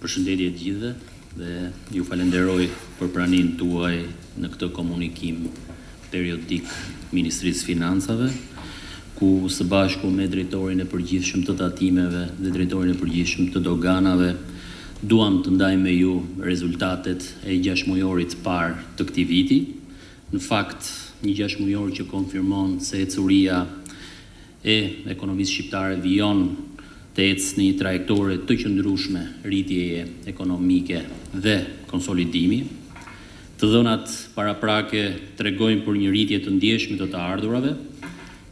Përshëndetje të gjithëve dhe ju falenderoj për praninë tuaj në këtë komunikim periodik Ministrisë Financave, ku së bashku me drejtorin e përgjithshëm të tatimeve dhe drejtorin e përgjithshëm të doganave duam të ndajmë me ju rezultatet e 6 mujorit parë të këtij viti. Në fakt, një 6 mujor që konfirmon se ecuria e ekonomisë shqiptare vijon të ecë në një trajektore të qëndrueshme rritjeje ekonomike dhe konsolidimi. Të dhënat paraprake tregojnë për një rritje të ndjeshme të ardhurave,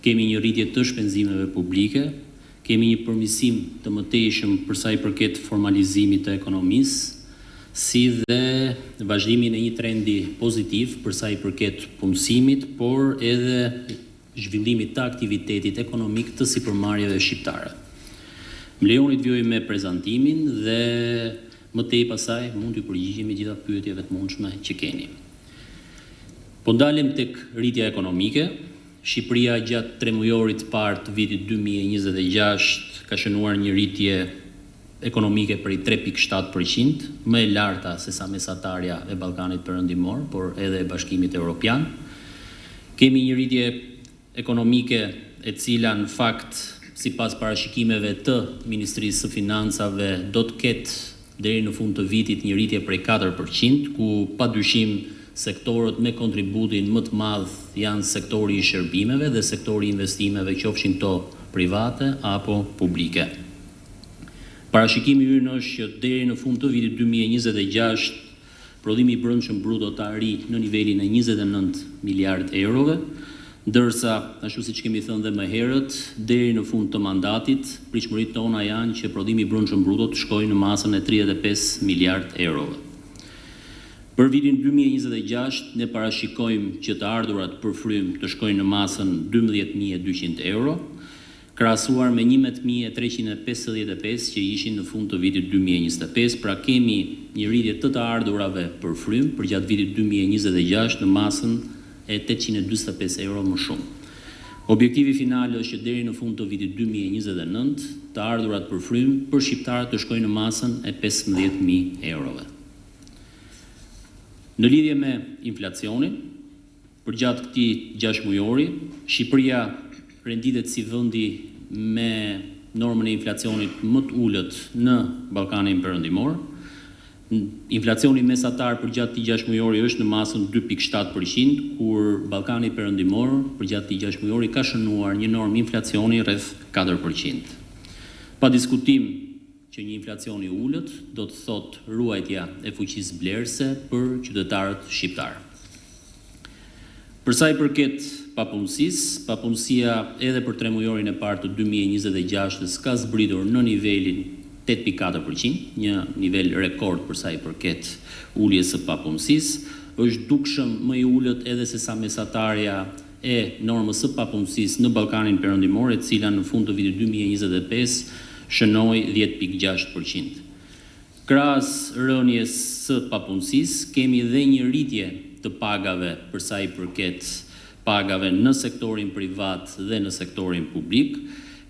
kemi një rritje të shpenzimeve publike, kemi një përmirësim të mëtejshëm për sa i përket formalizimit të ekonomisë, si dhe vazhdimin e një trendi pozitiv për sa i përket punësimit, por edhe zhvillimit të aktivitetit ekonomik të sipërmarrjeve shqiptare. Më lejoni të vjoj me prezantimin dhe më tej pasaj mund t'ju përgjigjemi gjitha pyetjeve të mundshme që keni. Po ndalim tek rritja ekonomike. Shqipëria gjatë 3 mujorit parë të vitit 2026 ka shënuar një rritje ekonomike për 3.7%, më e larta se sa mesatarja e Ballkanit Perëndimor, por edhe e Bashkimit Evropian. Kemi një rritje ekonomike e cila në fakt sipas parashikimeve të Ministrisë së Financave do të ketë deri në fund të vitit një rritje prej 4%, ku padyshim sektorët me kontributin më të madh janë sektori i shërbimeve dhe sektori i investimeve, qofshin to private apo publike. Parashikimi ynë është që deri në fund të vitit 2026 prodhimi i brendshëm bruto të arrijë në nivelin e 29 miliard eurove, ndërsa, ashtu siç kemi thënë dhe më herët, deri në fund të mandatit, pritshmëritë tona janë që prodhimi i brendshëm bruto të shkojë në masën e 35 miliard eurove. Për vitin 2026 ne parashikojmë që të ardhurat për frym të shkojnë në masën 12.200 euro, krahasuar me 11.355 që ishin në fund të vitit 2025, pra kemi një rritje të ardhurave për frym për gjatë vitit 2026 në masën e 845 euro më shumë. Objektivi final është që deri në fund të vitit 2029 të ardhurat për frym për shqiptarët të shkojnë në masën e 15.000 eurove. Në lidhje me inflacionin, për gjatë këtij 6 mujori, Shqipëria renditet si vendi me normën e inflacionit më të ulët në Ballkanin Perëndimor. Inflacioni mesatar për gjatë këtij 6 mujori është në masën 2.7%, kur Ballkani Perëndimor për gjatë këtij 6 mujori ka shënuar një normë inflacioni rreth 4%. Pa diskutim që një inflacion i ulët do të thotë ruajtja e fuqisë blerëse për qytetarët shqiptar. Për sa i përket papunësisë, papunësia edhe për 3 mujorin e parë të 2026 ka zbritur në nivelin 8.4%, një nivel rekord për sa i përket uljes së papunësisë, është dukshëm më i ulët edhe se sa mesatarja e normës së papunësisë në Ballkanin Perëndimor, e cila në fund të vitit 2025 shënoi 10.6%. Krahas rënies së papunësisë, kemi edhe një rritje të pagave për sa i përket pagave në sektorin privat dhe në sektorin publik.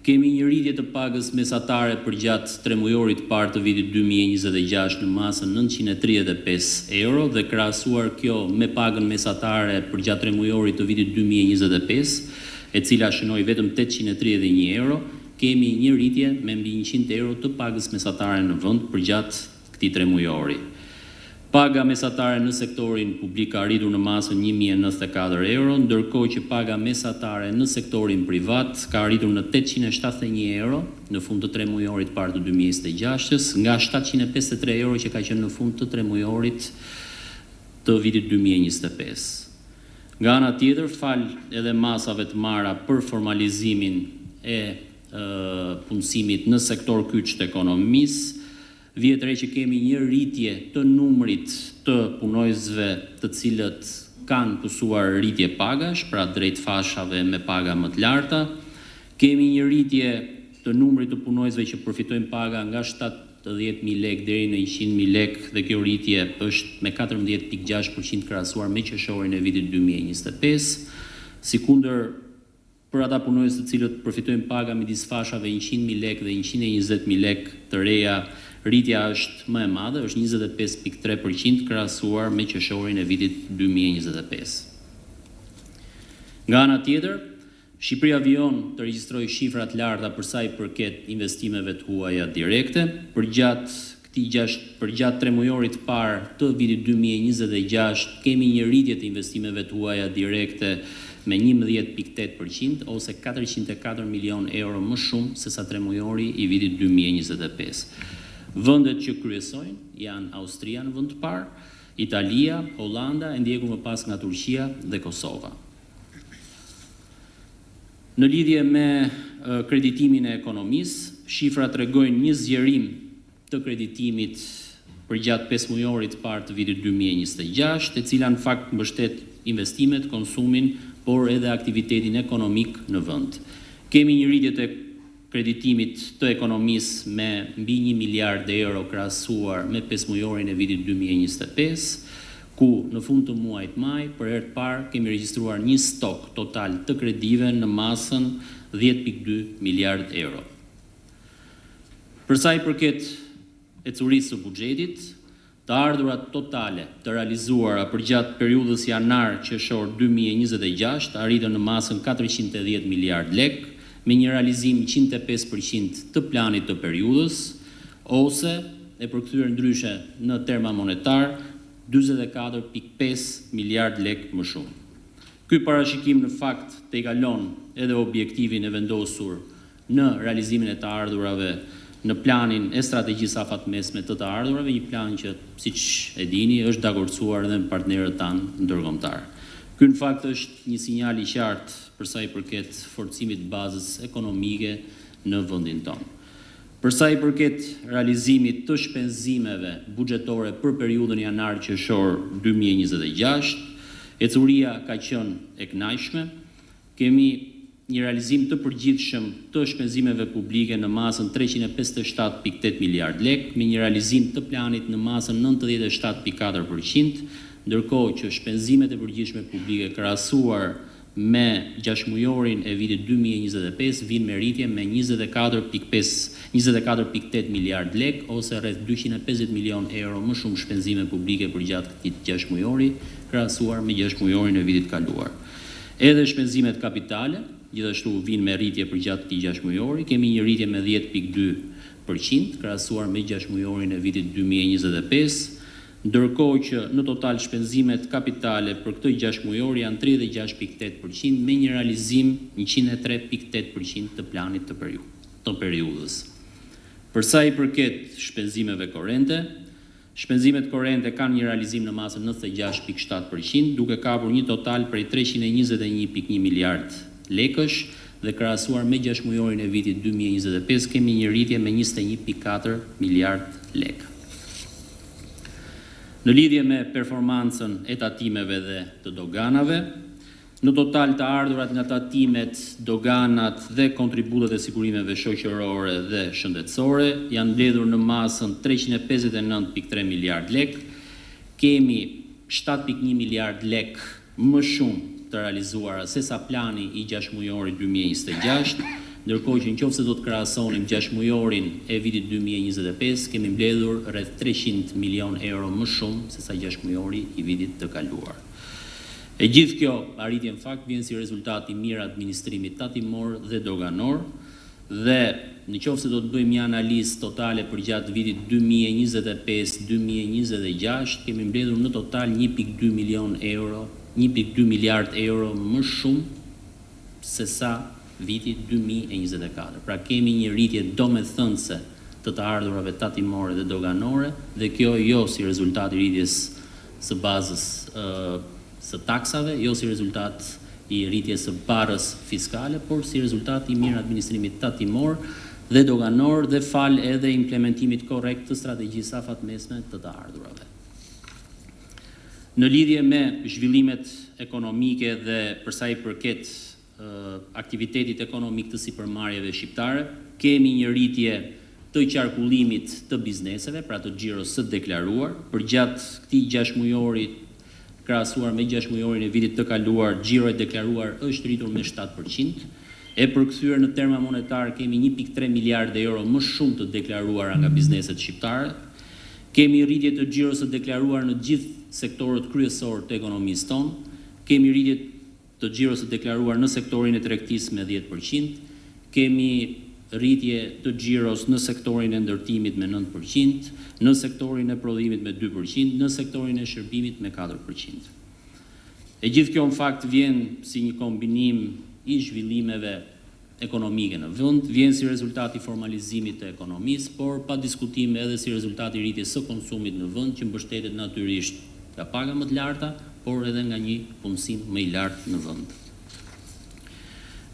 Kemi një rritje të pagës mesatare për gjatë 3 mujorit parë të vitit 2026 në masën 935 euro dhe krahasuar kjo me pagën mesatare për gjatë 3 mujorit të vitit 2025, e cila shënoi vetëm 831 euro, kemi një rritje me mbi 100 euro të pagës mesatare në vend për gjatë këtij 3 mujori. Paga mesatare në sektorin publik ka arritur në masën 1.094 euro, ndërkohë që paga mesatare në sektorin privat ka arritur në 871 euro në fund të 3 mujorit parë të 2026, nga 753 euro që ka qenë në fund të 3 mujorit të vitit 2025. Nga ana tjetër, fal edhe masave të marra për formalizimin e punësimit në sektor kyç të ekonomisë, vjet re që kemi një rritje të numrit të punojësve të cilët kanë pësuar rritje pagash, pra drejt fashave me paga më të larta. Kemi një rritje të numrit të punojësve që përfitojnë paga nga 70.000 lek deri në 100.000 lek dhe kjo rritje është me 14.6% krahasuar me qershorin e vitit 2025. Sikundër për ata punonjës të cilët përfitojnë paga midis fashave 100.000 lekë dhe 120.000 lekë të reja, rritja është më e madhe, është 25.3% krahasuar me qershorin e vitit 2025. Nga ana tjetër, Shqipëria vijon të regjistrojë shifra të larta për sa i përket investimeve të huaja direkte. Për gjatë 3 mujorit të parë të vitit 2026 kemi një rritje të investimeve të huaja direkte me 11.8% ose 404 milion euro më shumë se sa 3 mujori i vitit 2025. Vendet që kryesojnë janë Austria në vend të parë, Italia, Holanda, e ndjekur më pas nga Turqia dhe Kosova. Në lidhje me kreditimin e ekonomisë, shifrat tregojnë një zgjerim të kreditimit për gjatë 5 mujorit të parë të vitit 2026, e cila në fakt mbështet investimet, konsumin, por edhe aktivitetin ekonomik në vend. Kemi një rritje të kreditimit të ekonomisë me mbi 1 miliard euro krahasuar me 5 mujorin e vitit 2025, ku në fund të muajit maj, për herë të parë, kemi regjistruar një stok total të kredive në masën 10.2 miliard euro. Për sa i përket ecurisë së buxhetit, të ardhurat totale të realizuara për gjatë periudhës janar-qershor 2026 arritën në masën 410 miliard lek, me një realizim 105% të planit të periudhës, ose, e përkthyer ndryshe në terma monetar, 44.5 miliard lek më shumë. Ky parashikim në fakt të kalon edhe objektivin e vendosur në realizimin e të ardhurave në planin e strategjisë afatmesme të ardhurave, një plan që, siç e dini, është dakordsuar edhe me partnerët tanë ndërkombëtar. Ky në fakt është një sinjal i qartë për sa i përket forcimit bazës ekonomike në vendin tonë. Për sa i përket realizimit të shpenzimeve buxhetore për periudhën janar-qershor 2026, ecuria ka qenë e kënaqshme. Kemi një realizim të përgjithshëm të shpenzimeve publike në masën 357.8 miliard lek, me një realizim të planit në masën 97.4%, ndërkohë që shpenzimet e përgjithshme publike krahasuar me 6 mujorin e vitit 2025 vinë me rritje me 24.8 miliard lek, ose rreth 250 milion euro më shumë shpenzime publike për gjatë këtij 6 mujori, krahasuar me 6 mujorin e vitit kaluar. Edhe shpenzimet kapitale, gjithashtu vinë me rritje për gjatë këtij 6 mujori, kemi një rritje me 10.2%, krahasuar me 6 mujorin e vitit 2025, ndërkohë që në total shpenzimet kapitale për këtë 6 mujor janë 36.8% me një realizim 103.8% të planit të periudhës. Për sa i përket shpenzimeve korrente, shpenzimet korrente kanë një realizim në masën 96.7%, duke kapur një total prej 321.1 miliard lekësh dhe krahasuar me 6 mujorin e vitit 2025 kemi një rritje me 21.4 miliard lekë. Në lidhje me performancën e tatimeve dhe të doganave, në total të ardhurat nga tatimet, doganat dhe kontributet e sigurimeve shoqërore dhe shëndetësore janë mbledhur në masën 359.3 miliard lek, kemi 7.1 miliard lek më shumë të realizuara se sa plani i 6 mujorit 2026, ndërkohë që nëse do të krahasonim 6 mujorin e vitit 2025, kemi mbledhur rreth 300 milion euro më shumë se sa 6 mujori i vitit të kaluar. E gjithë kjo arritje në fakt vjen si rezultat i mirë administrimit tatimor dhe doganor, dhe nëse do të bëjmë një analizë totale për gjatë vitit 2025-2026, kemi mbledhur në total 1.2 miliard euro më shumë se sa vitit 2024. Pra kemi një rritje domethënëse të ardhurave tatimore dhe doganore, dhe kjo jo si rezultat i rritjes së bazës së taksave, jo si rezultat i rritjes së barës fiskale, por si rezultat i mirë administrimit tatimor dhe doganor dhe fal edhe implementimit korrekt të strategjisë afatmesme të ardhurave. Në lidhje me zhvillimet ekonomike dhe për sa i përket aktivitetit ekonomik të sipërmarrjeve shqiptare, kemi një rritje të qarkullimit të bizneseve, pra të xhiros së deklaruar. Për gjatë këtij 6 mujori krahasuar me 6 mujorin e vitit të kaluar, xhiro i deklaruar është rritur me 7%, E përkthyer në terma monetar kemi 1.3 miliardë euro më shumë të deklaruara nga bizneset shqiptare. Kemi rritje të xhiros të deklaruar në gjithë sektorët kryesor të ekonomisë tonë. Kemi rritje të xhiros të deklaruar në sektorin e tregtisë me 10%. Kemi rritje të xhiros në sektorin e ndërtimit me 9%, në sektorin e prodhimit me 2%, në sektorin e shërbimit me 4%. E gjithë kjo në fakt vjen si një kombinim i zhvillimeve ekonomike në vend, vjen si rezultat i formalizimit të ekonomisë, por pa diskutim edhe si rezultat i rritjes së konsumit në vend, që mbështetet natyrisht nga paga më të larta, por edhe nga një punësim më i lartë në vend.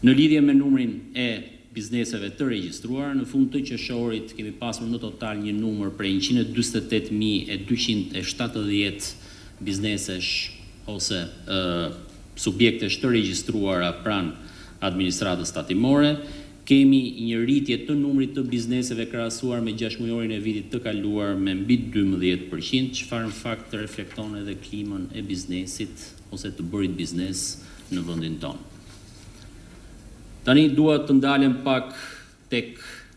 Në lidhje me numrin e bizneseve të regjistruar, në fund të qershorit kemi pasur në total një numër prej 148.270 biznesesh ose subjektesh të regjistruara pranë administratës tatimore. Kemi një rritje të numrit të bizneseve krahasuar me 6 mujorin e vitit të kaluar me mbi 12%, çfarë në fakt të reflekton edhe klimën e biznesit ose të bërit biznes në vendin tonë. Tani dua të ndalem pak tek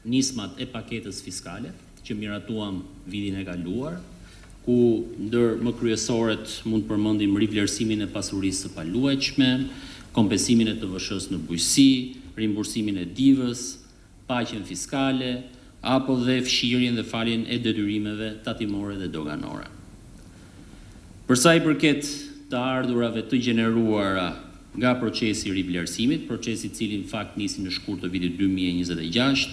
nismat e paketës fiskale që miratuam vitin e kaluar, ku ndër më kryesoret mund përmendim rivlerësimin e pasurisë së paluajtshme, kompensimin e TVSH-s në bujqësi, rimbursimin e divës, paqen fiskale, apo dhe fshirjen dhe faljen e detyrimeve tatimore dhe doganore. Për sa i përket të ardhurave të gjeneruara nga procesi i rivlerësimit, procesi i cili në fakt nisi në shkurt të vitit 2026,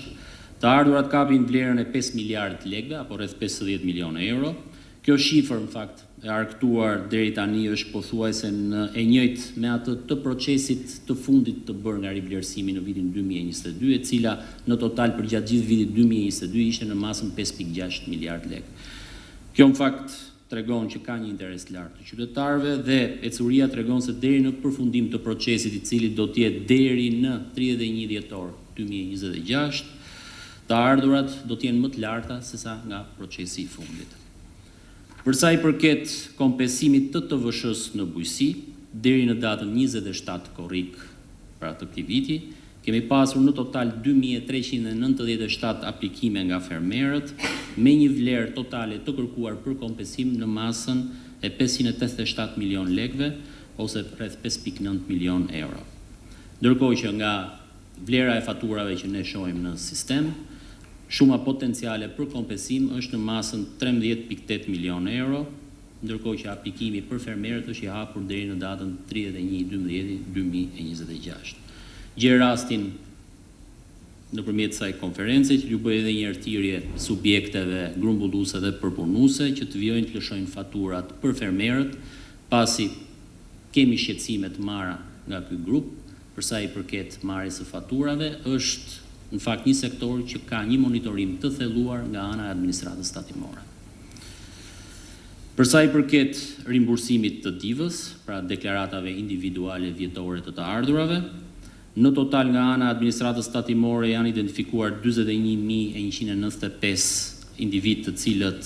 të ardhurat kapin vlerën e 5 miliardë lekëve apo rreth 50 milionë euro. Kjo shifër në fakt e arktuar deri tani është pothuajse e njëjtë me atë të procesit të fundit të bërë nga rivlerësimi në vitin 2022, e cila në total për gjatë gjithë vitit 2022 ishte në masën 5.6 miliardë lekë. Kjo në fakt tregon që ka një interes lartë të qytetarëve dhe ecuria tregon se deri në përfundim të procesit i cili do të jetë deri në 31 dhjetor 2026, të ardhurat do të jenë më të larta sesa nga procesi i fundit. Për sa i përket kompensimit të TVSH-s në bujqësi, deri në datën 27 korrik pra të këtij viti, kemi pasur në total 2397 aplikime nga fermerët, me një vlerë totale të kërkuar për kompensim në masën e 587 milion lekëve, ose rreth 5.9 milion euro. Ndërkohë që nga vlera e faturave që ne shohim në sistem, shuma potenciale për kompensim është në masën 13.8 milion euro, ndërkohë që aplikimi për fermerët është i hapur deri në datën 31/12/2026. Gjej rastin nëpërmjet kësaj konference që ju bëj edhe një thirrje subjekteve grumbulluese dhe përpunuese që të vijojnë të lëshojnë faturat për fermerët, pasi kemi shqetësime të marra nga ky grup. Për sa i përket marrjes së faturave, është në fakt një sektor që ka një monitorim të thelluar nga ana e administratës tatimore. Për sa i përket rimbursimit të divës, pra deklaratave individuale vjetore të ardhurave, në total nga ana e administratës tatimore janë identifikuar 41.195 individ të cilët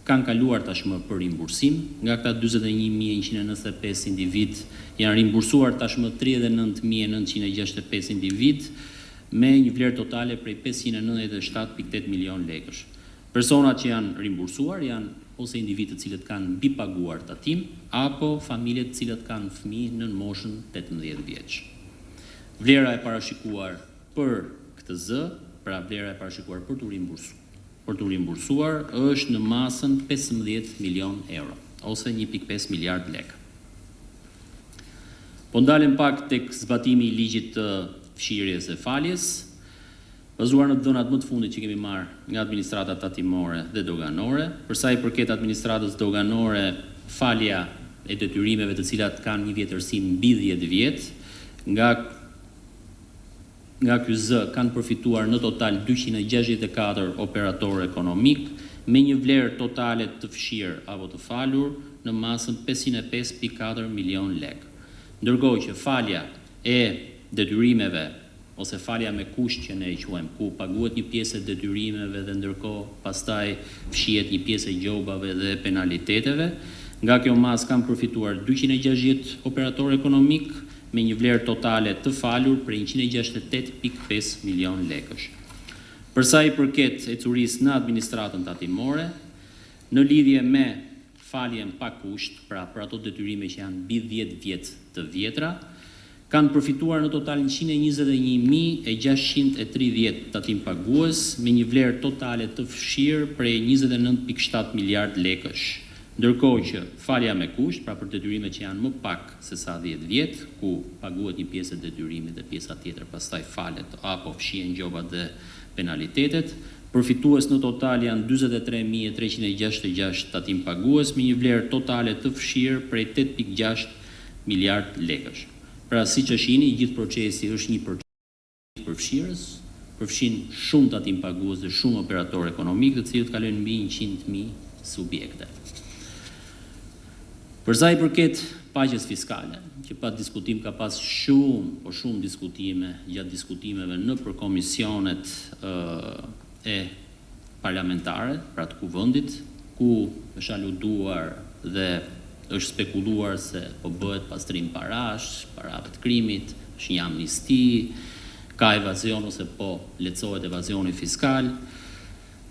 kanë kaluar tashmë për rimbursim. Nga këta 41.195 individ janë rimbursuar tashmë 39.965 individ, me një vlerë totale prej 597.8 milion lekësh. Personat që janë rimbursuar janë ose individ të cilët kanë mbipaguar tatim, apo familjet të cilët kanë fëmijë në moshën 18 vjeç. Vlera e parashikuar për këtë zë, pra vlera e parashikuar për të rimbursuar është në masën 15 milion euro, ose 1.5 miliard lekë. Po ndalem pak tek zbatimi i ligjit të fshirjes e faljes, bazuar në dhënat më të fundit që kemi marrë nga administrata tatimore dhe doganore. Për sa i përket administratës doganore, falja e detyrimeve të cilat kanë një vjetërsi mbi 10 vjet, nga ky zë kanë përfituar në total 264 operatorë ekonomik, me një vlerë totale të fshirë apo të falur në masën 505.4 milion lekë. Ndërkohë që falja e detyrimeve ose falja me kusht që ne e quajmë, ku paguhet një pjesë e detyrimeve dhe ndërkohë pastaj fshihet një pjesë e gjobave dhe penaliteteve, nga kjo masë kanë përfituar 260 operatorë ekonomik me një vlerë totale të falur për 168.5 milion lekësh. Përsa i përket ecurisë në administratën tatimore, në lidhje me faljen pa kusht, pra për ato detyrime që janë mbi 10 vjet të vjetra, kanë përfituar në total 121.630 tatim pagues me një vlerë totale të fshirë prej 29.7 miliard lekësh. Ndërkohë që falja me kusht, pra për detyrimet që janë më pak se sa 10 vjet, ku paguhet një pjesë e detyrimit dhe pjesa tjetër pastaj falet apo fshihen gjobat dhe penalitetet, përfitues në total janë 43.366 tatim pagues me një vlerë totale të fshirë prej 8.6 miliard lekësh. Pra siç e shihni, gjithë procesi është një proces përfshirës, përfshin shumë tatim pagues dhe shumë operatorë ekonomik, të cilët kalojnë mbi 100.000 subjekte. Përsa i përket paqes fiskale, që pa diskutim ka pas shumë diskutime, gjatë diskutimeve në për komisionet e parlamentare, pra të kuvendit, ku është aluduar dhe është spekuluar se po bëhet pastrim parash, parave të krimit, është një amnisti, ka evazion ose po lecohet evazioni fiskal.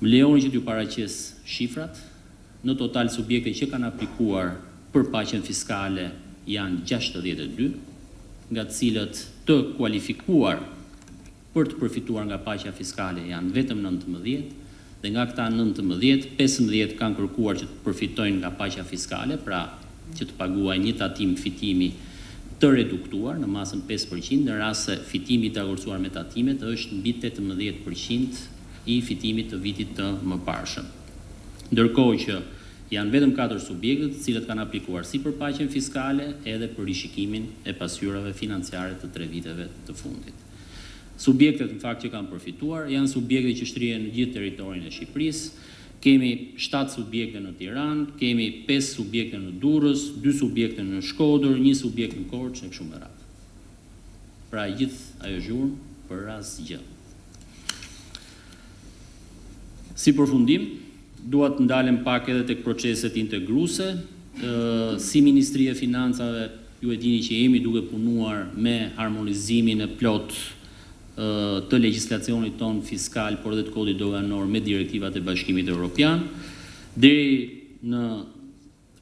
Më lejoni që t'ju paraqes shifrat. Në total subjekte që kanë aplikuar për paqen fiskale janë 62, nga të cilët të kualifikuar për të përfituar nga paqja fiskale janë vetëm 19, dhe nga këta 19, 15 kanë kërkuar që të përfitojnë nga paqja fiskale, pra që të paguajnë një tatim fitimi të reduktuar në masën 5%, në rast se fitimi të agorcuar me tatimet është mbi 18% i fitimit të vitit të mëparshëm. Ndërkohë që janë vetëm 4 subjekte të cilët kanë aplikuar si për paqen fiskale edhe për rishikimin e pasqyrave financiare të 3 viteve të fundit. Subjektet në fakt që kanë përfituar janë subjekte që shtrihen në gjithë territorin e Shqipërisë. Kemi 7 subjekte në Tiranë, kemi 5 subjekte në Durrës, 2 subjekte në Shkodër, 1 subjekt në Korçë e kështu me radhë. Pra gjithë ajo zhurmë për asgjë. Si përfundim, dua të ndalem pak edhe tek proceset integruese. Si Ministri e Financave, ju e dini që jemi duke punuar me harmonizimin e plot të legjislacionit ton fiskal, por dhe të kodit doganor me direktivat e Bashkimit Evropian. Deri në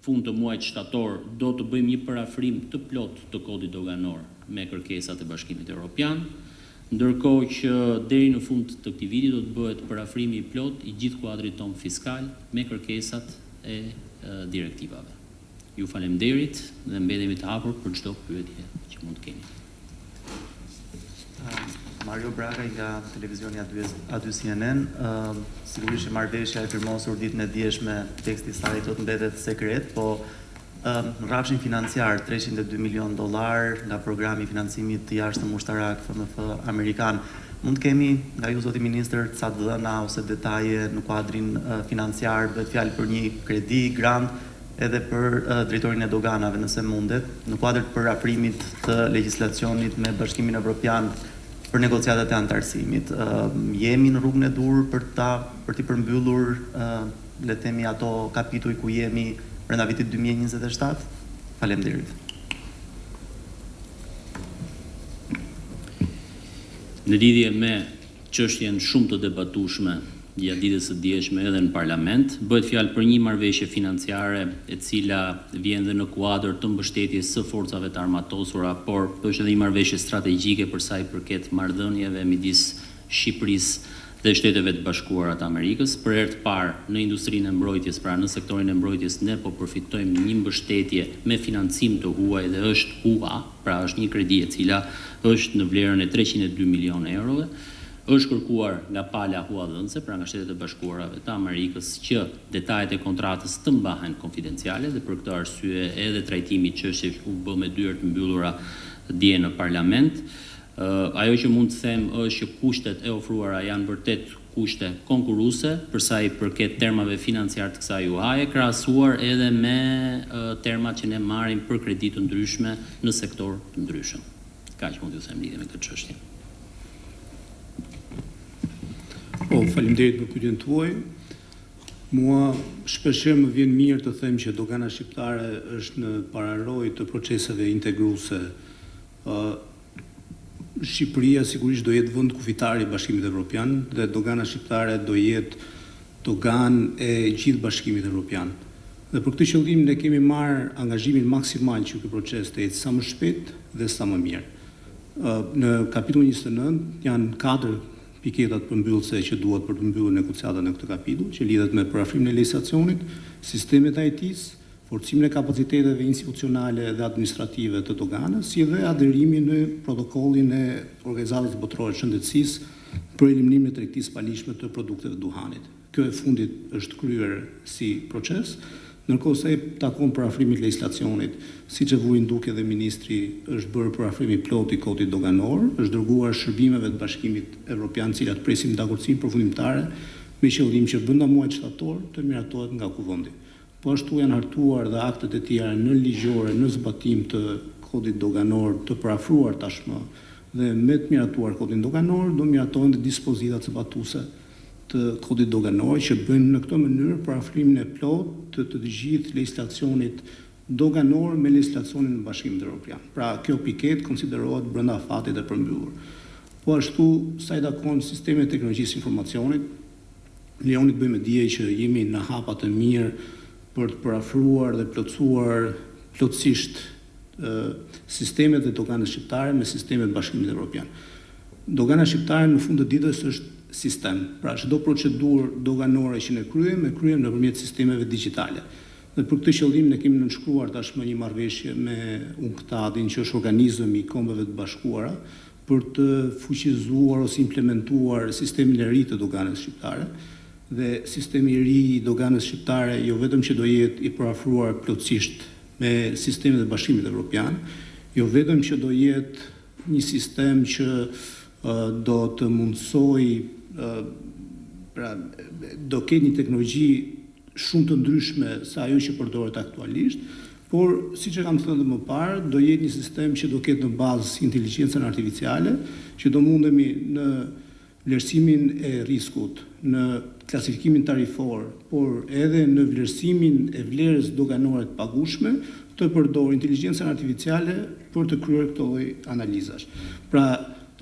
fund të muajit shtator do të bëjmë një parafrim të plot të kodit doganor me kërkesat e Bashkimit Evropian, ndërkohë që deri në fund të këtij viti do të bëhet parafrimi i plot i gjithë kuadrit ton fiskal me kërkesat e direktivave. Ju faleminderit dhe mbetemi të hapur për çdo pyetje që mund të keni. Mario Braga nga televizioni A2 CNN, sigurisht marrëveshja e firmosur ditën e djeshme teksti i saj do të mbetet sekret, po në rrafshin financiar $302 milion nga programi i financimit të jashtëm ushtarak FMF amerikan. Mund të kemi nga ju zoti ministër ca dhëna ose detaje në kuadrin financiar, bëhet fjalë për një kredi, grant edhe për drejtorin e doganave nëse mundet, në kuadër të parafrimit të legjislacionit me Bashkimin Evropian për negociatat e antarësimit. Jemi në rrugën e dur për t'i përmbyllur le themi ato kapituj ku jemi brenda vitit 2027? Faleminderit. Në lidhje me çështjen shumë të debatueshme gjatë ditës së dieshme edhe në parlament, bëhet fjalë për një marrëveshje financiare e cila vjen dhe në kuadër të mbështetjes së forcave të armatosura, por është edhe një marrëveshje strategjike për sa i përket marrëdhënieve midis Shqipërisë dhe Shteteve të Bashkuara të Amerikës. Për herë të parë në industrinë e mbrojtjes, pra në sektorin e mbrojtjes, ne po përfitojmë një mbështetje me financim të huaj dhe është HUA, pra është një kredi e cila është në vlerën e 302 milion eurove. Është kërkuar nga pala huadhënëse, pra nga Shtetet e Bashkuarave të Amerikës, që detajet e kontratës të mbahen konfidenciale dhe për këtë arsye edhe trajtimi i çështjes u bë me dyert mbyllura dje në parlament. Ajo që mund të them është që kushtet e ofruara janë vërtet kushte konkurruese për sa i përket termave financiar të kësaj UHA-je, krahasuar edhe me termat që ne marrim për kredi të ndryshme në sektor të ndryshëm. Kaq mund t'ju them lidhje me këtë çështje. Po, faleminderit për pyetjen tuaj. Mua shpeshherë më vjen mirë të them që dogana shqiptare është në pararojë të proceseve integruese Shqipëria sigurisht do jetë vend kufitari i Bashkimit Evropian dhe dogana shqiptare do jetë dogan e gjithë Bashkimit Evropian. Dhe për këtë qëllim ne kemi marrë angazhimin maksimal që ky proces të ecë sa më shpejt dhe sa më mirë. Në kapitullin 29 janë 4 piketat përmbyllëse që duhet për të mbyllur negociatat në këtë kapitull, që lidhet me parafrimin e legjislacionit, sistemet IT-s, forcimin e kapaciteteve institucionale dhe administrative të doganës, si dhe adherimin në protokollin e Organizatës Botërore të Shëndetësisë për eliminimin e tregtisë palishme të produkteve duhanit. Kjo e fundit është kryer si proces, ndërkohë se takon parafrimit legjislacionit, siç e vuajnë duke dhe ministri, është bërë parafrimi plot i kodit doganor, është dërguar shërbimeve të Bashkimit Evropian, të cilat presin dakordsinë përfundimtare me qëllim që brenda muajit shtator të miratohet nga kuvendi. Po ashtu janë hartuar dhe aktet e tjera në ligjore në zbatim të kodit doganor të parafruar tashmë dhe me të miratuar kodin doganor do miratohen dhe dispozitat zbatuese të kodit doganor që bëjnë në këtë mënyrë parafrimin e plot të gjithë legjislacionit doganor me legjislacionin në Bashkimin Evropian. Pra kjo piket konsiderohet brenda fatit e përmbyllur. Po ashtu sa i takon sistemet e teknologjisë informacionit, lejoni të bëjmë dije që jemi në hapa të mirë për të parafruar dhe plotësuar plotësisht sistemet dhe doganës shqiptare me sistemet e Bashkimit Evropian. Dogana shqiptare në fund të ditës është sistem. Pra çdo procedurë doganore që ne kryejmë nëpërmjet sistemeve digjitale. Dhe për këtë qëllim ne kemi nënshkruar tashmë një marrëveshje me UNCTAD-in, që është organizëm i Kombeve të Bashkuara, për të fuqizuar ose implementuar sistemin e ri të doganës shqiptare. Dhe sistemi i ri i doganës shqiptare jo vetëm që do jetë i parafruar plotësisht me sistemet e Bashkimit Evropian, jo vetëm që do jetë një sistem që do të mundsoj, do ketë një teknologji shumë të ndryshme se ajo që përdoret aktualisht, por siç e kam thënë më parë, do jetë një sistem që do ketë në bazë inteligjencën artificiale, që do mundemi në vlerësimin e riskut, në klasifikimin tarifor, por edhe në vlerësimin e vlerës doganore të pagushme, të përdorë inteligjencën artificiale për të kryer këto lloj analizash. Pra,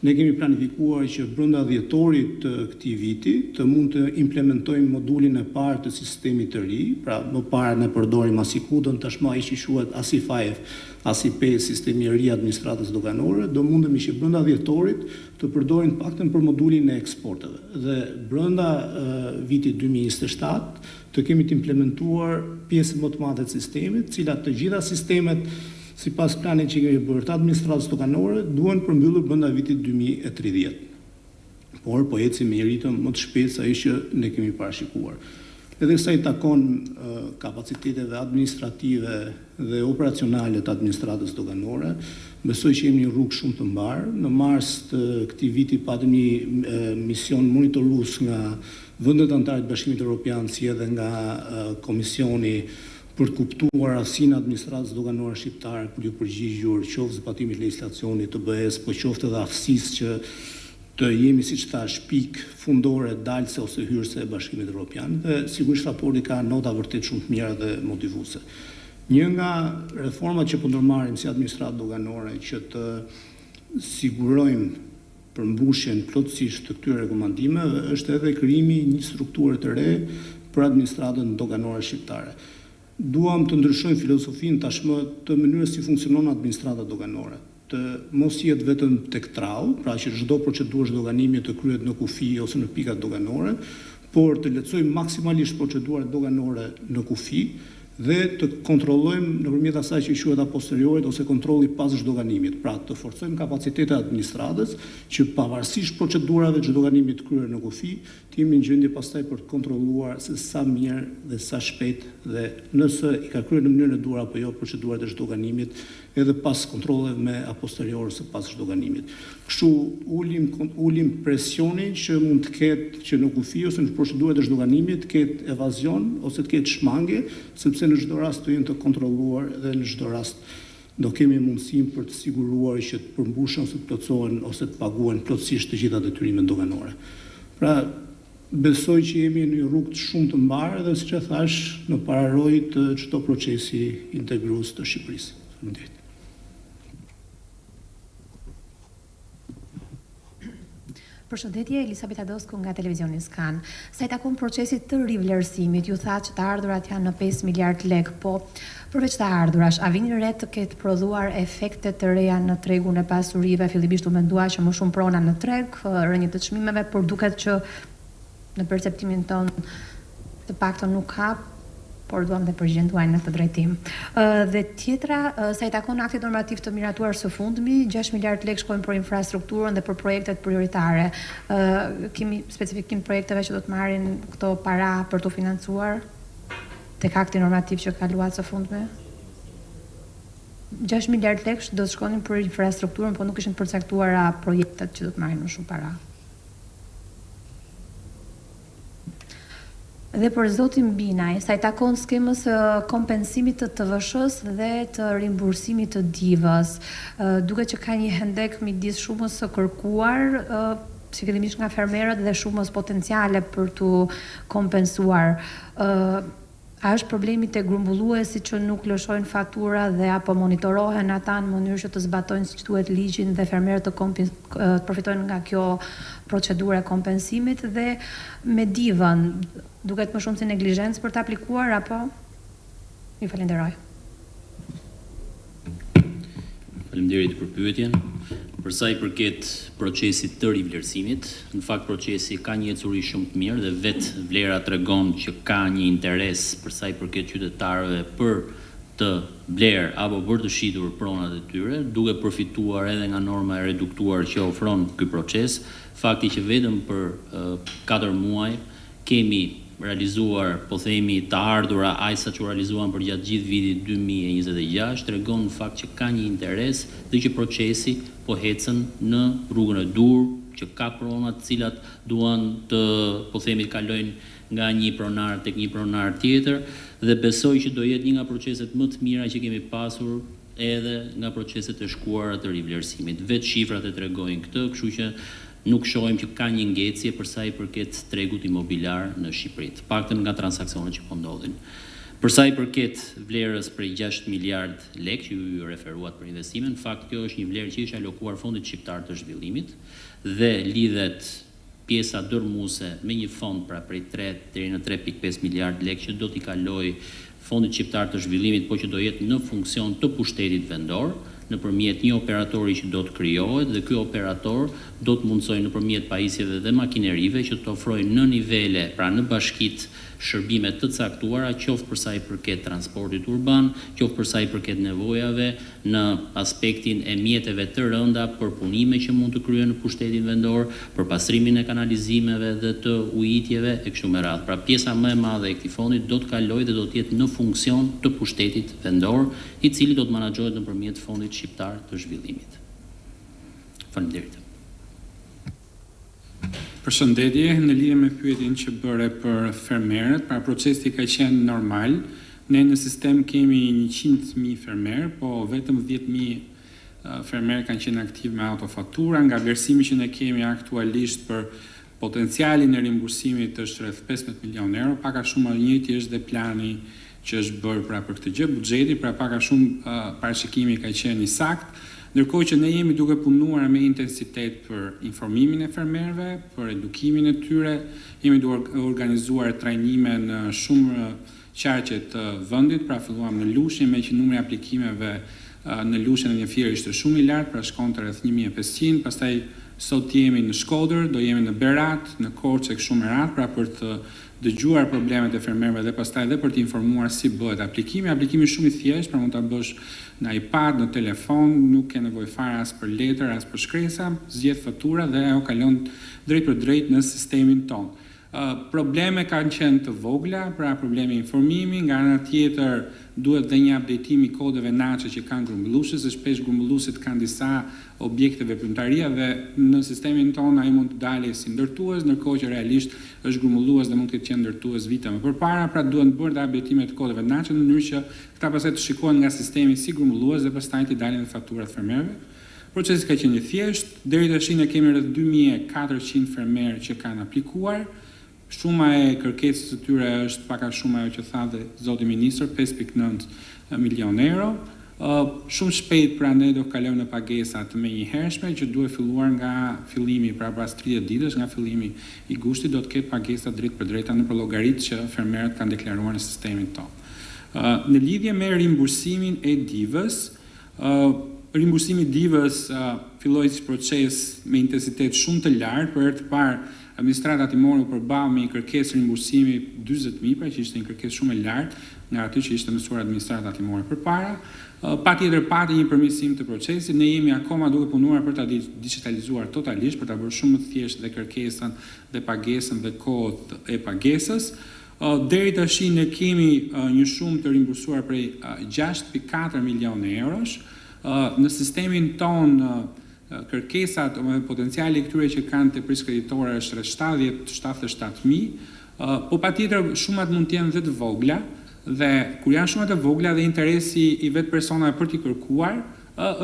ne kemi planifikuar që brenda dhjetorit të këtij viti të mund të implementojmë modulin e parë të sistemit të ri, pra më parë ne përdorim ASICUD-ën, tashmë ai që quhet ASI5, ASI5, sistemi i ri i administratës doganore, do mundemi që brenda dhjetorit të përdorim paktën për modulin e eksporteve. Dhe brenda vitit 2027 të kemi të implementuar pjesën më të madhe të sistemit, cilat të gjitha sistemet sipas planit që kemi bërë të administratës doganore, duhen përmbyllur brenda vitit 2030. Por po ecim me një ritëm më të shpejtë se ai që ne kemi parashikuar. Edhe sa i takon kapaciteteve administrative dhe operacionale të administratës doganore, besoj që jemi një rrugë shumë të mbarë. Në mars të këtij viti patëm një mision monitorues nga vendet anëtare të Bashkimit Evropian, si edhe nga Komisioni, për të kuptuar aftësinë e administratës doganore shqiptare për ju përgjigjur qoftë zbatimit legjislacionit të BE-s, po qoftë edhe aftësisë që të jemi, siç thash, pikë fundore dalse ose hyrëse e Bashkimit Evropian. Dhe sigurisht raporti ka nota vërtet shumë të mira dhe motivuese. Një nga reformat që po ndërmarrim si administratë doganore që të sigurojmë përmbushjen plotësisht të këtyre rekomandimeve është edhe krijimi i një strukture të re për administratën doganore shqiptare. Duam të ndryshojmë filosofinë tashmë të mënyrës si funksionon administrata doganore, të mos jetë vetëm tek trau, pra që çdo procedurë doganimi të kryhet në kufi ose në pikat doganore, por të lehtësojmë maksimalisht procedurat doganore në kufi dhe të kontrollojmë nëpërmjet asaj që quhet a posteriorit ose kontrolli pas zhdoganimit. Pra të forcojmë kapacitetet e administratës që pavarësisht procedurave të zhdoganimit kryer në kufi, të jemi në gjendje pastaj për të kontrolluar se sa mirë dhe sa shpejt dhe nëse i ka kryer në mënyrën e duhur apo jo procedurat e zhdoganimit, edhe pas kontrolleve me a posterior ose pas zhdoganimit. Kështu ulim presionin që mund të ketë që në kufi ose në procedurat e zhdoganimit të ketë evazion ose të ketë shmangje, sepse në çdo rast të jenë të kontrolluar dhe në çdo rast do kemi mundësinë për të siguruar që të përmbushen ose të plotësohen ose të paguhen plotësisht të gjitha detyrimet doganore. Pra, besoj që jemi në një rrugë shumë të mbarë dhe siç e thash, në pararojë të çdo procesi integrues të Shqipërisë. Faleminderit. Përshëndetje, Elisabeth Adosku nga televizioni Skan. Sa i takon procesit të rivlerësimit, ju tha që të ardhurat janë në 5 miliard lek, po përveç të ardhurash, a vini re të ketë prodhuar efekte të reja në tregun e pasurive? Fillimisht u mendua që më shumë prona në treg, rënje të çmimeve, por duket që në perceptimin ton të paktën nuk ka, por duam dhe përgjigjen tuaj në këtë drejtim. Dhe tjetra, sa i takon aktit normativ të miratuar së fundmi, 6 miliard lek shkojnë për infrastrukturën dhe për projektet prioritare. Kemi specifikim projekteve që do të marrin këto para për të financuar tek akti normativ që kaluat së fundmi? 6 miliard lek do të shkonin për infrastrukturën, po nuk ishin përcaktuara projektet që do të marrin më shumë para. Dhe për zotin Binaj, sa i takon skemës kompensimit të TVSH-s dhe të rimbursimit të divës, duket që ka një hendek midis shumës së kërkuar, si fillimisht nga fermerët dhe shumës potenciale për të kompensuar. A është problemi te grumbulluesi që nuk lëshojnë fatura dhe apo monitorohen ata në mënyrë që të zbatojnë siç duhet ligjin dhe fermerët të përfitojnë nga kjo procedurë e kompensimit? Dhe me divën, duket më shumë si neglizhencë për të aplikuar apo? Ju falenderoj. Faleminderit për pyetjen. Për sa i përket procesit të rivlerësimit, në fakt procesi ka një ecuri shumë të mirë dhe vetë vlera tregon që ka një interes për sa i përket qytetarëve për të blerë apo për të shitur pronat e tyre, duke përfituar edhe nga norma e reduktuar që ofron ky proces. Fakti që vetëm për 4 muaj kemi realizuar, po themi, të ardhura aq sa që realizuan për gjatë gjithë vitit 2026, tregon në fakt që ka një interes dhe që procesi po ecën në rrugën e dur, që ka prona të cilat duan të, po themi, kalojnë nga një pronar tek një pronar tjetër, dhe besoj që do jetë një nga proceset më të mira që kemi pasur edhe nga proceset e shkuara të rivlerësimit. Vetë shifrat e tregojnë këtë, kështu që nuk shohim që ka një ngecje për sa i përket tregut imobiliar në Shqipëri, të paktën nga transaksionet që po ndodhin. Për sa i përket vlerës prej 6 miliard lek që ju referuat për investime, në fakt kjo është një vlerë që ishte alokuar Fondit Shqiptar të Zhvillimit dhe lidhet pjesa dërmuese me një fond pra prej 3 deri në 3.5 miliard lek që do t'i kaloj Fondit Shqiptar të Zhvillimit, po që do jetë në funksion të pushtetit vendor, nëpërmjet një operatori që do të krijohet dhe ky operator do të mundsojë nëpërmjet pajisjeve dhe makinerive që të ofrojë në nivele, pra në bashkitë, shërbime të caktuara, qoftë për sa i përket transportit urban, qoftë për sa i përket nevojave në aspektin e mjeteve të rënda për punime që mund të kryen në pushtetin vendor, për pastrimin e kanalizimeve dhe të ujitjeve e kështu me radhë. Pra pjesa më e madhe e këtij fondi do të kalojë dhe do të jetë në funksion të pushtetit vendor, i cili do të menaxhohet nëpërmjet Fondit Shqiptar të Zhvillimit. Faleminderit. Përshëndetje, në lidhje me pyetjen që bëre për fermerët, pra procesi ka qenë normal. Ne në sistem kemi 100.000 fermerë, po vetëm 10.000 fermerë kanë qenë aktiv me autofaktura, nga vlerësimi që ne kemi aktualisht për potencialin e rimbursimit është rreth 15 milion euro, pak a shumë njëjti është dhe plani që është bërë pra për këtë gjë, buxheti, pra pak a shumë parashikimi ka qenë i saktë. Ndërkohë që ne jemi duke punuar me intensitet për informimin e fermerëve, për edukimin e tyre, jemi duke organizuar trajnime në shumë qarqe të vendit, pra filluam në Lushnjë, me që numri aplikimeve në Lushnjë në një firë ishte shumë i lartë, pra shkonte rreth 1500, pastaj sot jemi në Shkodër, do jemi në Berat, në Korçë kështu me radhë, pra për të dëgjuar problemet e fermerëve dhe pastaj edhe për të informuar si bëhet aplikimi. Aplikimi shumë i thjeshtë, pra mund ta bësh në iPad, në telefon, nuk ke nevojë fare as për letër, as për shkresa, zgjedh fatura dhe ajo kalon drejt për drejt në sistemin tonë. Probleme kanë qenë të vogla, pra problemi informimi, nga ana tjetër duhet dhe një updatim i kodeve naçe që kanë grumbulluese, se shpesh grumbulluesit kanë disa objekte veprimtaria dhe në sistemin tonë ai mund të dalë si ndërtues, ndërkohë që realisht është grumbullues dhe mund të qenë ndërtues vite më përpara, pra duhen bërë dhe updatime të kodeve naçe në mënyrë që këta pastaj të shikohen nga sistemi si grumbullues dhe pastaj të dalin në faturat fermerëve. Procesi ka qenë i thjeshtë, deri tash ne kemi rreth 2400 fermerë që kanë aplikuar. Shuma e kërkesës së tyre është pak a shumë ajo që tha dhe zoti ministër, 5.9 milion euro. Shumë shpejt pra ne do kalojmë në pagesa të menjëhershme që duhet filluar nga fillimi pra pas 30 ditësh nga fillimi i gushtit do të ketë pagesa drejt për drejta në llogaritë që fermerët kanë deklaruar në sistemin tonë. Në lidhje me rimbursimin e divës, rimbursimi i divës filloi si proces me intensitet shumë të lartë. Për herë të parë administrata timore u përball me një kërkesë rimbursimi 40.000, pra që ishte një kërkesë shumë e lartë nga aty që ishte mësuar administrata timore përpara. Patjetër pati një përmirësim të procesit, ne jemi akoma duke punuar për ta digitalizuar totalisht, për ta bërë shumë më thjeshtë dhe kërkesën dhe pagesën dhe kohët e pagesës. Deri tash ne kemi një shumë të rimbursuar prej 6.4 milionë eurosh. Në sistemin ton kërkesat ose potenciali i këtyre që kanë te priskreditorë është rreth 77.000, po patjetër shumat mund të jenë dhe të vogla. Dhe kur janë shumë të vogla dhe interesi i vetë personave për t'i kërkuar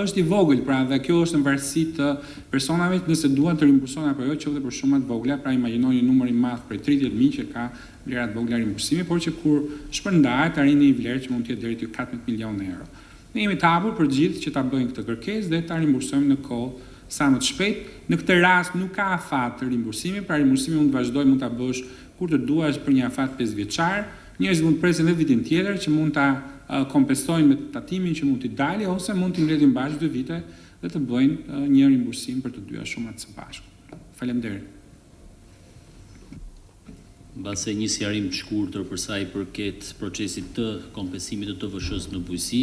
është i vogël, pra dhe kjo është në varësi të personave nëse duan të rimbursohen apo jo, qoftë për shumë të vogla, pra imagjinoni një numër i madh prej 30.000 që ka vlera të vogla rimbursimi, por që kur shpërndahet arrin një vlerë që mund të jetë deri te 14 milionë euro. Ne jemi të hapur për gjithë që ta bëjnë këtë kërkesë dhe ta rimbursojmë në kohë sa më të shpejt. Në këtë rast nuk ka afat të rimbursimi, pra rimbursimi mund të vazhdojë, mund ta bësh kur të duash për një afat 5 vjeçar. Njerëzit mund të presin edhe vitin tjetër që mund ta kompensojnë me tatimin që mund t'i dalë ose mund t'i mbledhin bashkë 2 vite dhe të bëjnë një rimbursim për të dyja shumat së bashku. Faleminderit. Mbase një sqarim të shkurtër për sa i përket procesit të kompensimit të TVSH-s në bujqësi,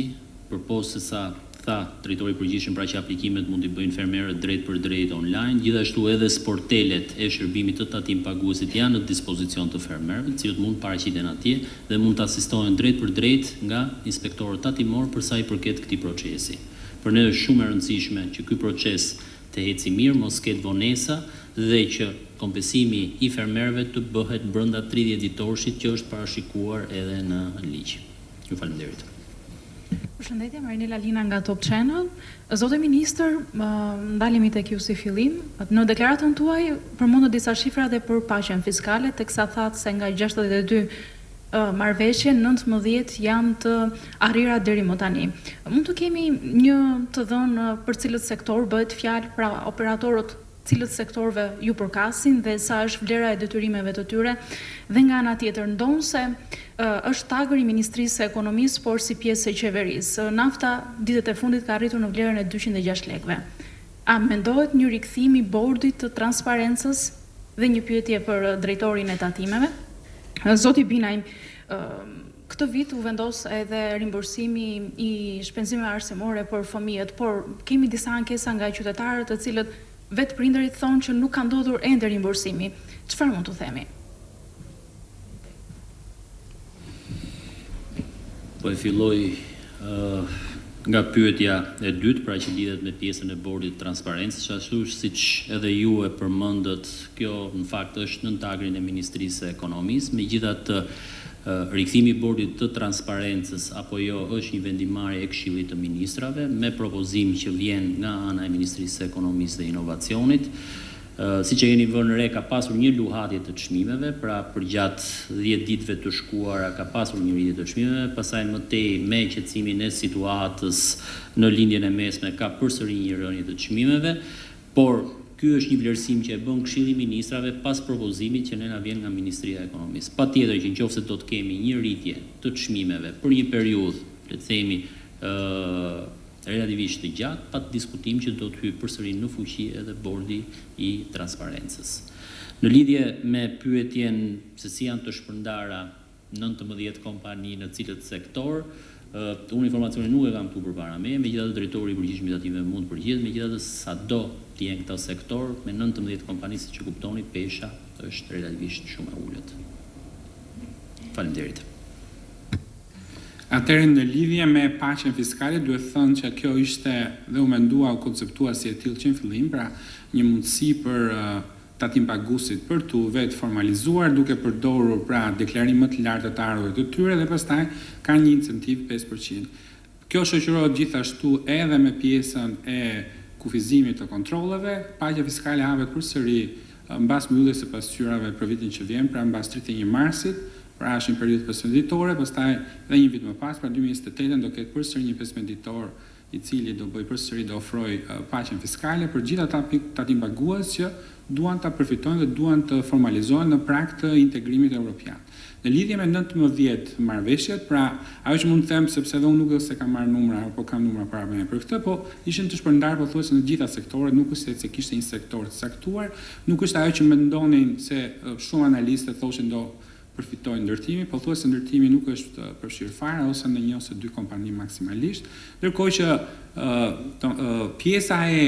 përposhtë se sa tha drejtori i përgjithshëm, pra që aplikimet mund t'i bëjnë fermerët drejt për drejt online, gjithashtu edhe sportelet e shërbimit të tatim paguesit janë në dispozicion të fermerëve, të cilët mund paraqiten atje dhe mund të asistohen drejt për drejt nga inspektorët tatimor për sa i përket këtij procesi. Për ne është shumë e rëndësishme që ky proces të ecë mirë, mos ketë vonesa dhe që kompensimi i fermerëve të bëhet brenda 30 ditorshit që është parashikuar edhe në ligj. Ju falenderit. Përshëndetje, Marinela Lina nga Top Channel. Zotë Ministër, ndalemi tek ju si fillim. Në deklaratën tuaj përmendët disa shifra dhe për paqen fiskale, teksa thatë se nga 62 marrëveshje, 19 janë të arrira deri më tani. Mund të kemi një të dhënë për cilët sektor bëhet fjalë, pra operatorët cilët sektorve ju përkasin dhe sa është vlera e detyrimeve të tyre, dhe nga ana tjetër ndonse është tagër i Ministrisë së Ekonomisë, por si pjesë e qeverisë. Nafta ditët e fundit ka arritur në vlerën e 206 lekëve. A mendohet një rikthim i bordit të transparencës dhe një pyetje për drejtorin e tatimeve? Zoti Binaj, këtë vit u vendos edhe rimbursimi i shpenzimeve arsimore për fëmijët, por kemi disa ankesa nga qytetarët të cilët vetë prindërit thonë që nuk ka ndodhur ende rimbursimi. Çfarë mund të themi? Po e filloj nga pyetja e dytë, pra që lidhet me pjesën e bordit të transparencës, ashtu siç edhe ju e përmendët, kjo në fakt është nën tagrin e Ministrisë së Ekonomisë, megjithatë rikthimi i bordit të transparencës apo jo është një vendimarrje e Këshillit të Ministrave me propozim që vjen nga ana e Ministrisë së Ekonomisë dhe Inovacionit. Siç e keni vënë re, ka pasur një luhatje të çmimeve, pra përgjatë 10 ditëve të shkuara ka pasur një rritje të çmimeve, pastaj më tej me qetësimin e situatës në lindjen e mesme ka përsëri një rënje të çmimeve, por ky është një vlerësim që e bën Këshilli i Ministrave pas propozimit që ne na vjen nga Ministria e Ekonomisë. Patjetër që nëse do të kemi një rritje të çmimeve për një periudhë, le të themi, relativisht të gjatë, pa diskutim që do të hyjë përsëri në fuqi edhe bordi i transparencës. Në lidhje me pyetjen se si janë të shpërndara 19 kompani në cilët sektor, unë informacionin nuk e kam këtu përpara me, megjithatë drejtori i përgjithshëm i tatimeve mund të përgjigjet, megjithatë sado të jenë këta sektor me 19 kompani, siç e kuptoni, pesha është relativisht shumë e ulët. Faleminderit. Atëherë në lidhje me paqen fiskale duhet thënë që kjo ishte dhe u mendua, u konceptua si e tillë që në fillim, pra një mundësi për tatim paguesit për tu vetë formalizuar duke përdorur pra deklarim më të lartë të ardhurave të tyre dhe pastaj ka një incentiv 5%. Kjo shoqërohet gjithashtu edhe me pjesën e kufizimit të kontrolleve. Paqja fiskale hahet përsëri mbas mbylljes së pasqyrave për vitin që vjen, pra mbas 31 marsit, pra është një periudhë përsëritore, pastaj edhe një vit më pas, pra 2028 do ketë përsëri një 15 ditor i cili do bëj përsëri do ofroj paqen fiskale për gjithë ata tatimbagues që duan ta përfitojnë dhe duan të formalizohen në prag të integrimit evropian. Në lidhje me 19 marrëveshjet, pra ajo që mund të them, sepse edhe unë nuk se kam marrë numra apo kam numra para me për këtë, po ishin të shpërndarë pothuajse në gjitha sektoret, nuk është se kishte një sektor të saktuar, nuk është ajo që mendonin se shumë analistë thoshin do përfitojnë ndërtimi, pothuajse ndërtimi nuk është përfshirë fare ose në një ose dy kompani maksimalisht, ndërkohë që pjesa e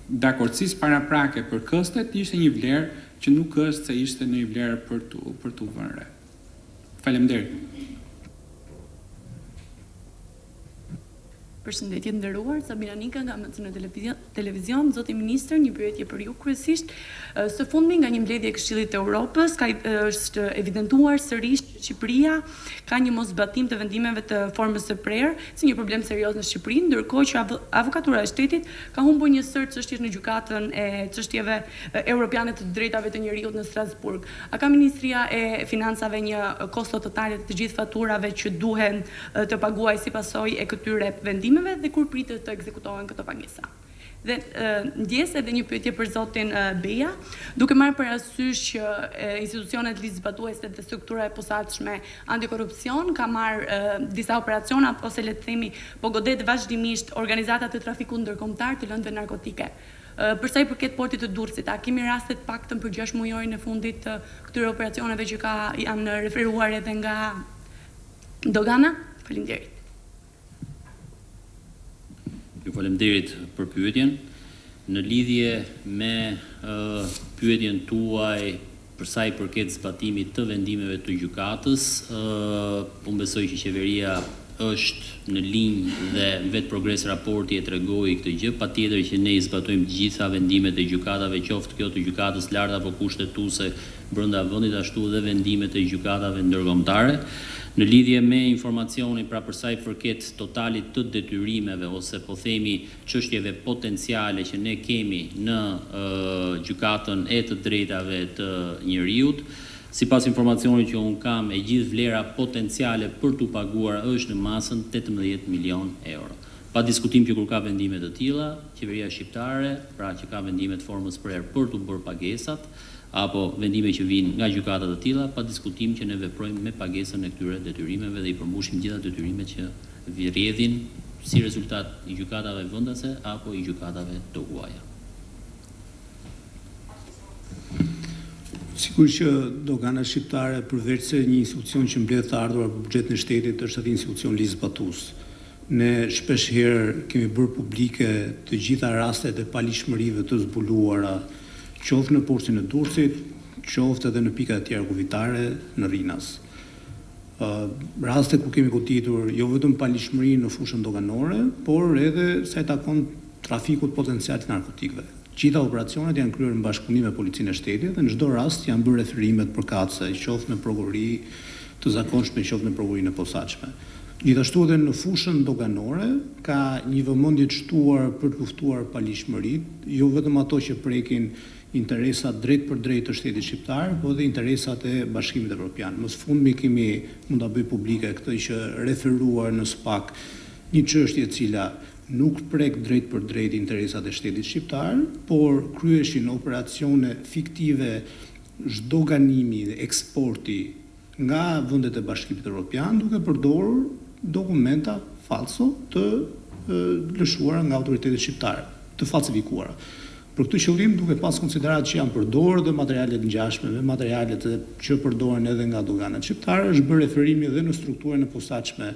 dakordësisë paraprake për këstet ishte një vlerë që nuk është se ishte një vlerë për tu vënë re. Faleminderit. Përshëndetje nderuar, Sabina Nika nga në televizion, zoti ministër, një pyetje për ju kryesisht. Së fundmi nga një mbledhje e Këshillit të Evropës është evidentuar sërish që Shqipëria ka një mosbatim të vendimeve të formës së prerë, si një problem serioz në Shqipëri, ndërkohë që Avokatura e Shtetit ka humbur një sër çështjesh në gjykatën e çështjeve europiane të drejtave të njerëzit në Strasburg. A ka Ministria e Financave një kosto totale të gjithë faturave që duhen të paguajë si pasojë e këtyre vendimeve dhe kur pritet të ekzekutohen këto pagesa? Dhe ndjes edhe një pyetje për zotin Beja, duke marrë parasysh që institucionet ligjzbatuese dhe struktura e posaçme antikorrupsion ka marrë disa operaciona ose le të themi po godet vazhdimisht organizata të trafikut ndërkombëtar të lëndëve narkotike. Për sa i përket portit të Durrësit, a kemi raste të paktën për 6 mujorin e fundit të këtyre operacioneve që janë referuar edhe nga dogana? Faleminderit. Ju faleminderit për pyetjen. Në lidhje me pyetjen tuaj për sa i përket zbatimit të vendimeve të gjykatës, unë besoj që qeveria është në linjë dhe vetë progres raporti e tregoi këtë gjë, patjetër që ne i zbatojmë të gjitha vendimet e gjykatave, qoftë kjo të gjykatës lartë apo kushtetuese brenda vendit, ashtu dhe vendimet e gjykatave ndërkombëtare. Në lidhje me informacionin pra për sa i përket totalit të detyrimeve ose po themi çështjeve potenciale që ne kemi në gjykatën e të drejtave të njerëzit, sipas informacionit që un kam, e gjithë vlera potenciale për t'u paguar është në masën 18 milion euro. Pa diskutim që kur ka vendime të tilla, qeveria shqiptare, pra që ka vendime të formës prerë për t'u bërë pagesat, apo vendime që vinë nga gjykatat të tilla, pa diskutim që ne veprojmë me pagesën e këtyre detyrimeve dhe i përmbushim gjitha detyrimet që rrjedhin si rezultat i gjykatave vendase apo i gjykatave të huaja. Sigurisht që dogana shqiptare përveç se një institucion që mbledh të ardhurat për buxhetin e shtetit është atë institucion ligjzbatues. Ne shpesh herë kemi bërë publike të gjitha rastet e palishmërive të zbuluara, qoftë në portin e Durrësit, qoftë edhe në pika të tjera kuvitare në Rrinas. Raste ku kemi goditur jo vetëm palishmërinë në fushën doganore, por edhe sa i takon trafikut potencial të narkotikëve. Gjitha operacionet janë kryer në bashkëpunim me policinë e shtetit dhe në çdo rast janë bërë referimet përkatëse, qoftë në prokurori të zakonshme, qoftë në prokurorinë e posaçme. Gjithashtu edhe në fushën doganore ka një vëmendje të shtuar për të luftuar palishmëritë, jo vetëm ato që prekin interesat drejt për drejt të shtetit shqiptar, po edhe interesat e Bashkimit Evropian. Më së fundmi mund ta bëj publike këtë që referuar në SPAK një çështje e cila nuk prek drejt për drejt interesat e shtetit shqiptar, por kryeshin operacione fiktive zhdoganimi dhe eksporti nga vendet e Bashkimit Evropian duke përdorur dokumenta falso të lëshuara nga autoritetet shqiptare, të falsifikuara. Për këtë qëllim, duke pas konsiderat që janë përdorur dhe materialet ngjashme me materialet që përdoren edhe nga doganat shqiptare, është bërë referimi edhe në strukturën e posaçme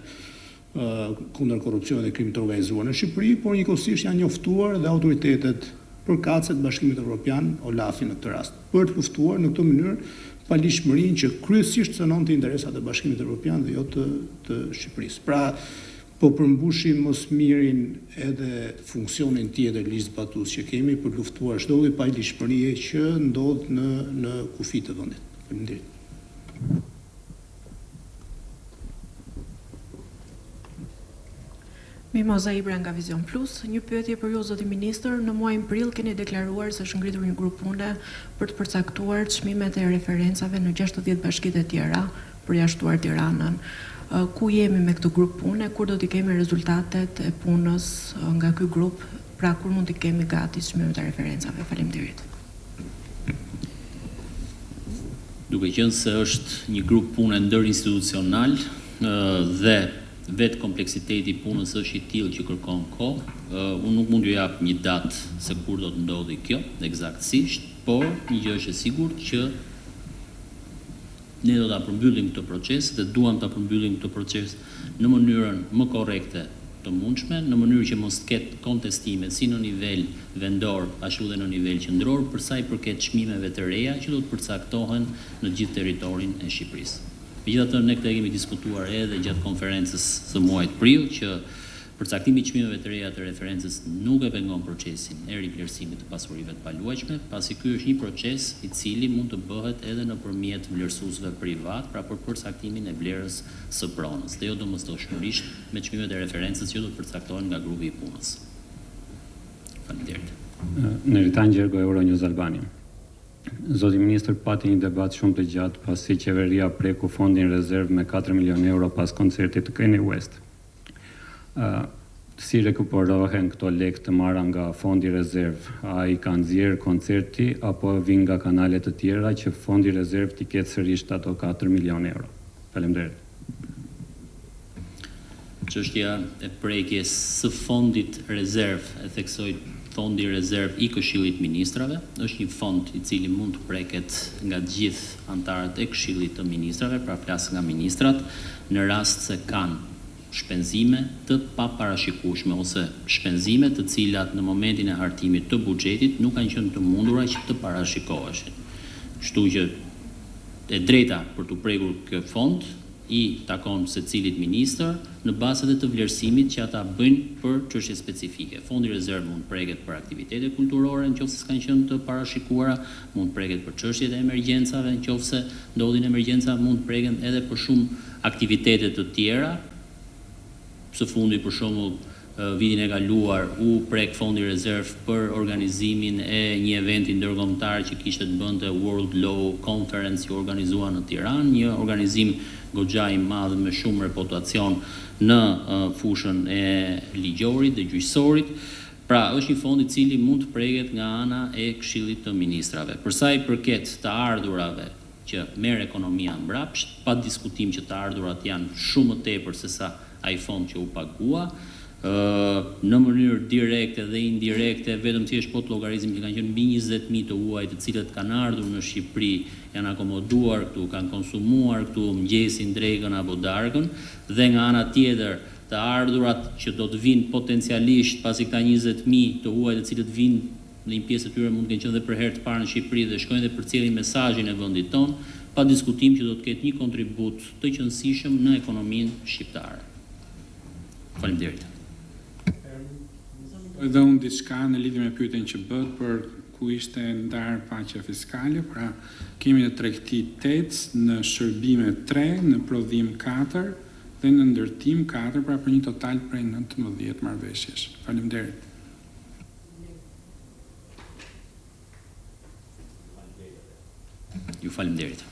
kundër korrupsionit dhe krimit të organizuar në Shqipëri, por njëkohësisht janë njoftuar dhe autoritetet përkatëse të Bashkimit Evropian, OLAF-i në këtë rast, për të luftuar në këtë mënyrë palishmërinë që kryesisht cënonte interesat e Bashkimit Evropian dhe jo të Shqipërisë. Pra, po përmbushim më së mirin edhe funksionin tjetër ligjzbatues që kemi për luftuar çdo lloj palishmërie që ndodh në kufi të vendit. Faleminderit. Mimoza Ibra nga Vision Plus, një pyetje për ju zoti ministër, në muajin prill keni deklaruar se është ngritur një grup pune për të përcaktuar çmimet e referencave në 60 bashkitë e tjera përjashtuar Tiranën. Ku jemi me këtë grup pune, kur do t'i kemi rezultatet e punës nga ky grup, pra kur mund t'i kemi gati çmimet e referencave. Faleminderit. Duke qenë se është një grup pune ndërinstitucional dhe vetë kompleksiteti i punës është i tillë që kërkon kohë, unë nuk mund t'ju jap një datë se kur do të ndodhi kjo eksaktësisht, por një gjë është e sigurt që ne do ta përmbyllim këtë proces dhe duam ta përmbyllim këtë proces në mënyrën më korrekte të mundshme, në mënyrë që mos të ketë kontestime si në nivel vendor ashtu dhe në nivel qendror për sa i përket çmimeve të reja që do të përcaktohen në gjithë territorin e Shqipërisë. Megjithatë, ne këtë kemi diskutuar edhe gjatë konferencës së muajit prill që përcaktimi i çmimeve të reja të referencës nuk e pengon procesin e rivlerësimit të pasurive të paluajtshme, pasi ky është një proces i cili mund të bëhet edhe nëpërmjet vlerësuesve privat, pra për përcaktimin e vlerës së pronës, dhe jo domosdoshmërisht me çmimet e referencës që do të përcaktohen nga grupi i punës. Faleminderit. Neritan Gjergo, Euronews Albania. Zoti Ministër, pati një debat shumë të gjatë pasi qeveria preku fondin rezerv me 4 milionë euro pas koncertit të Kanye West. Si rekuperohen këto lek të marra nga fondi rezerv? A i kanë nxjerrë koncerti apo vijnë nga kanale të tjera që fondi rezerv t'i ketë sërish ato 4 milionë euro? Faleminderit. Çështja e prekjes së fondit rezerv, e theksoj fondi rezerv i Këshillit Ministrave, është një fond i cili mund të preket nga gjithë anëtarët e Këshillit të Ministrave, pra flas nga ministrat, në rast se kanë shpenzime të paparashikueshme ose shpenzime të cilat në momentin e hartimit të buxhetit nuk kanë qenë të mundura që të parashikoheshin. Kështu që e drejta për të prekur ky fond i takon secilit ministër në bazë të vlerësimit që ata bëjnë për çështje specifike. Fondi rezerv mund preket për aktivitete kulturore nëse s'kan qenë të parashikuara, mund preket për çështjet e emergjencave nëse ndodhin emergjenca, mund preken edhe për shumë aktivitete të tjera. Së fundi, për shembull, vitin e kaluar u prek fondi rezerv për organizimin e një eventi ndërkombëtar që kishte të bënte World Law Conference që organizua në Tiranë, një organizim goxha i madh me shumë reputacion në fushën e ligjorit dhe gjyqësorit. Pra, është një fond i cili mund të preket nga ana e Këshillit të Ministrave. Për sa i përket të ardhurave që merr ekonomia mbrapsht, pa diskutim që të ardhurat janë shumë më tepër se sa ai fond që u pagua, në mënyrë direkte dhe indirekte, vetëm thjesht po të llogarizim që kanë qenë mbi 20.000 të huaj të cilët kanë ardhur në Shqipëri, janë akomoduar këtu, kanë konsumuar këtu mëngjesin, drekën apo darkën, dhe nga ana tjetër të ardhurat që do të vinë potencialisht pasi këta 20.000 të huaj të cilët vinë në një pjesë të tyre mund të kenë qenë dhe për herë të parë në Shqipëri dhe shkojnë dhe përcjellin mesazhin e vendit tonë, pa diskutim që do të ketë një kontribut të qëndësishëm në ekonominë shqiptare. Faleminderit. Edhe unë diçka në lidhje me pyetjen që bëhet për ku ishte ndarë paqja fiskale, pra kemi në tregti 8, në shërbime 3, në prodhim 4 dhe në ndërtim 4, pra për një total prej 19 marrëveshjesh. Faleminderit. Ju faleminderit.